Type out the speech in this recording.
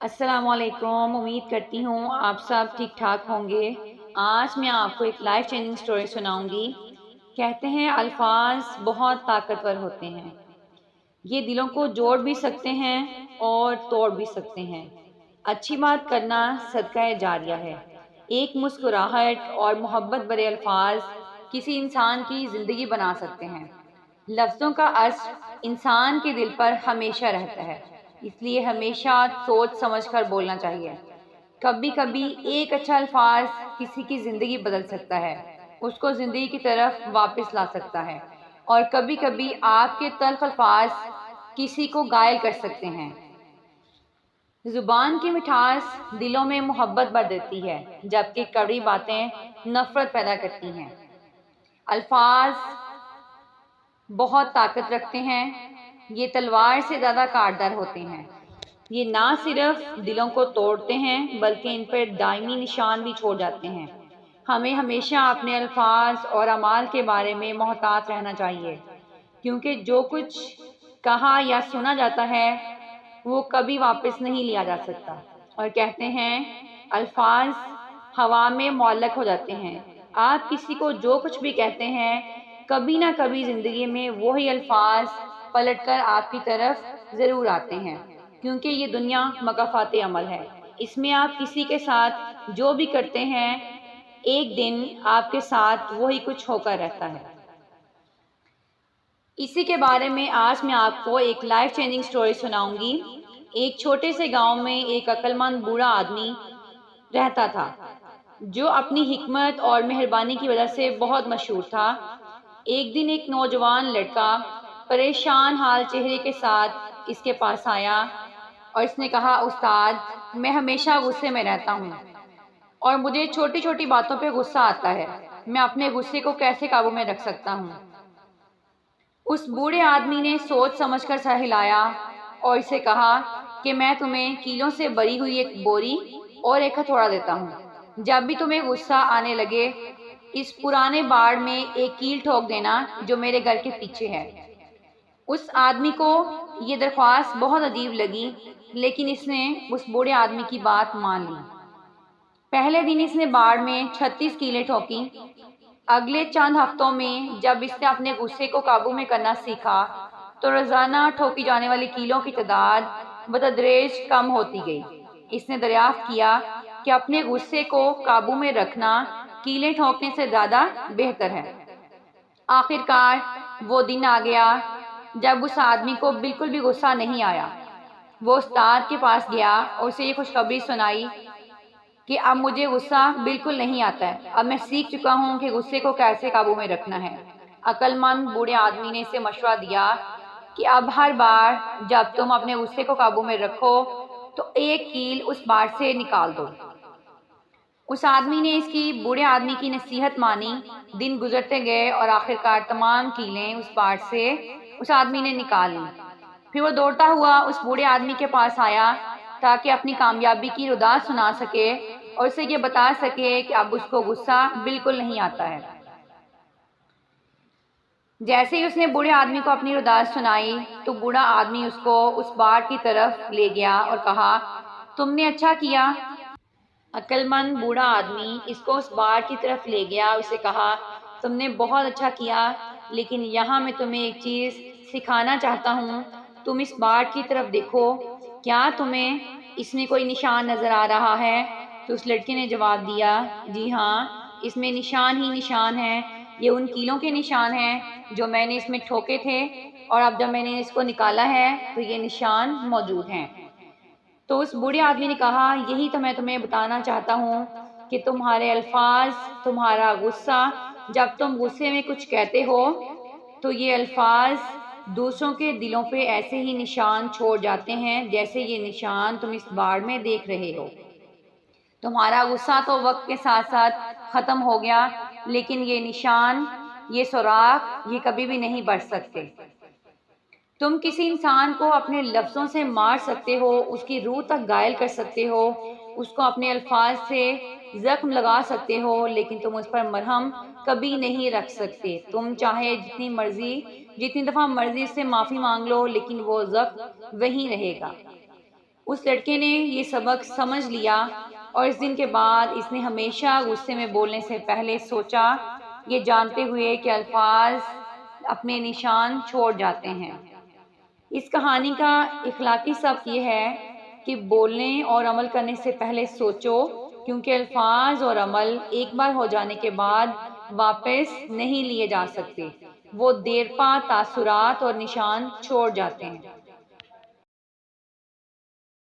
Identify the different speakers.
Speaker 1: السلام علیکم، امید کرتی ہوں آپ سب ٹھیک ٹھاک ہوں گے۔ آج میں آپ کو ایک لائف چینجنگ سٹوری سناؤں گی۔ کہتے ہیں الفاظ بہت طاقتور ہوتے ہیں، یہ دلوں کو جوڑ بھی سکتے ہیں اور توڑ بھی سکتے ہیں۔ اچھی بات کرنا صدقہ جاریہ ہے۔ ایک مسکراہٹ اور محبت بھرے الفاظ کسی انسان کی زندگی بنا سکتے ہیں۔ لفظوں کا اثر انسان کے دل پر ہمیشہ رہتا ہے، اس لیے ہمیشہ سوچ سمجھ کر بولنا چاہیے۔ کبھی کبھی ایک اچھا الفاظ کسی کی زندگی بدل سکتا ہے، اس کو زندگی کی طرف واپس لا سکتا ہے، اور کبھی کبھی آپ کے تلخ الفاظ کسی کو گھائل کر سکتے ہیں۔ زبان کی مٹھاس دلوں میں محبت بھر دیتی ہے، جبکہ کڑوی باتیں نفرت پیدا کرتی ہیں۔ الفاظ بہت طاقت رکھتے ہیں، یہ تلوار سے زیادہ کارڈر ہوتے ہیں۔ یہ نہ صرف دلوں کو توڑتے ہیں بلکہ ان پر دائمی نشان بھی چھوڑ جاتے ہیں۔ ہمیں ہمیشہ اپنے الفاظ اور اعمال کے بارے میں محتاط رہنا چاہیے، کیونکہ جو کچھ کہا یا سنا جاتا ہے وہ کبھی واپس نہیں لیا جا سکتا، اور کہتے ہیں الفاظ ہوا میں معلق ہو جاتے ہیں۔ آپ کسی کو جو کچھ بھی کہتے ہیں، کبھی نہ کبھی زندگی میں وہی الفاظ پلٹ کر آپ کی طرف ضرور آتے ہیں، کیونکہ یہ دنیا مکافات عمل ہے۔ اس میں آپ کسی کے ساتھ جو بھی کرتے ہیں، ایک دن آپ کے ساتھ وہی کچھ ہو کر رہتا ہے۔ اسی کے بارے میں آج میں آپ کو ایک لائف چینجنگ سٹوری سناؤں گی۔ ایک چھوٹے سے گاؤں میں ایک عقل مند بوڑھا آدمی رہتا تھا، جو اپنی حکمت اور مہربانی کی وجہ سے بہت مشہور تھا۔ ایک دن ایک نوجوان لڑکا پریشان حال چہرے کے ساتھ اس کے پاس آیا اور اس نے کہا، استاد، میں ہمیشہ غصے میں رہتا ہوں اور مجھے چھوٹی چھوٹی باتوں پہ غصہ آتا ہے۔ میں اپنے غصے کو کیسے قابو میں رکھ سکتا ہوں؟ اس بوڑھے آدمی نے سوچ سمجھ کر سر ہلایا اور اسے کہا کہ میں تمہیں کیلوں سے بری ہوئی ایک بوری اور ایک ہتھوڑا دیتا ہوں۔ جب بھی تمہیں غصہ آنے لگے، اس پرانے باڑ میں ایک کیل ٹھوک دینا جو میرے گھر کے پیچھے ہے۔ اس آدمی کو یہ درخواست بہت عجیب لگی، لیکن اس نے اس بوڑھے آدمی کی بات مان لی۔ پہلے دن اس نے باڑ میں 36 کیلیں ٹھوکیں۔ اگلے چند ہفتوں میں جب اس نے اپنے غصے کو قابو میں کرنا سیکھا تو روزانہ ٹھوکی جانے والی کیلوں کی تعداد بتدریج کم ہوتی گئی۔ اس نے دریافت کیا کہ اپنے غصے کو قابو میں رکھنا کیلیں ٹھوکنے سے زیادہ بہتر ہے۔ آخر کار وہ دن آ گیا جب اس آدمی کو بالکل بھی غصہ نہیں آیا۔ وہ استاد کے پاس گیا اور اسے یہ خوشخبری سنائی کہ اب مجھے غصہ بالکل نہیں آتا ہے، اب میں سیکھ چکا ہوں کہ غصے کو کیسے قابو میں رکھنا ہے۔ عقل مند بوڑھے آدمی نے اسے مشورہ دیا کہ اب ہر بار جب تم اپنے غصے کو قابو میں رکھو تو ایک کیل اس باڑ سے نکال دو۔ اس آدمی نے اس کی بوڑھے آدمی کی نصیحت مانی۔ دن گزرتے گئے اور آخر کار تمام کیلیں اس باڑ سے اس آدمی نے نکال لی۔ پھر وہ دوڑتا ہوا اس بوڑھے آدمی کے پاس آیا تاکہ اپنی کامیابی کی ردا سنا سکے اور اسے یہ بتا سکے کہ اب اس کو غصہ بالکل نہیں آتا ہے۔ جیسے ہی اس نے بوڑھے آدمی کو اپنی ردا سنائی تو بوڑھا آدمی اس کو اس باڑ کی طرف لے گیا اور کہا، تم نے اچھا کیا۔ عقل مند بوڑھا آدمی اس کو اس باڑ کی طرف لے گیا اور اسے کہا، تم نے بہت اچھا کیا، لیکن یہاں میں تمہیں ایک چیز سکھانا چاہتا ہوں۔ تم اس باڑ کی طرف دیکھو، کیا تمہیں اس میں کوئی نشان نظر آ رہا ہے؟ تو اس لڑکے نے جواب دیا، جی ہاں، اس میں نشان ہی نشان ہیں۔ یہ ان کیلوں کے نشان ہیں جو میں نے اس میں ٹھوکے تھے، اور اب جب میں نے اس کو نکالا ہے تو یہ نشان موجود ہیں۔ تو اس بوڑھے آدمی نے کہا، یہی تو میں تمہیں بتانا چاہتا ہوں کہ تمہارے الفاظ، تمہارا غصہ، جب تم غصے میں کچھ کہتے ہو تو یہ الفاظ دوسروں کے دلوں پہ ایسے ہی نشان چھوڑ جاتے ہیں جیسے یہ نشان تم اس باڑ میں دیکھ رہے ہو۔ تمہارا غصہ تو وقت کے ساتھ ساتھ ختم ہو گیا، لیکن یہ نشان، یہ سوراخ، یہ کبھی بھی نہیں بڑھ سکتے۔ تم کسی انسان کو اپنے لفظوں سے مار سکتے ہو، اس کی روح تک گھائل کر سکتے ہو، اس کو اپنے الفاظ سے زخم لگا سکتے ہو، لیکن تم اس پر مرہم کبھی نہیں رکھ سکتے۔ تم چاہے جتنی دفعہ مرضی سے معافی مانگ لو، لیکن وہ زخم وہیں رہے گا۔ اس لڑکے نے یہ سبق سمجھ لیا اور اس دن کے بعد اس نے ہمیشہ غصے میں بولنے سے پہلے سوچا، یہ جانتے ہوئے کہ الفاظ اپنے نشان چھوڑ جاتے ہیں۔ اس کہانی کا اخلاقی سبق یہ ہے کہ بولنے اور عمل کرنے سے پہلے سوچو، کیونکہ الفاظ اور عمل ایک بار ہو جانے کے بعد واپس نہیں لیے جا سکتے، وہ دیرپا تاثرات اور نشان چھوڑ جاتے ہیں۔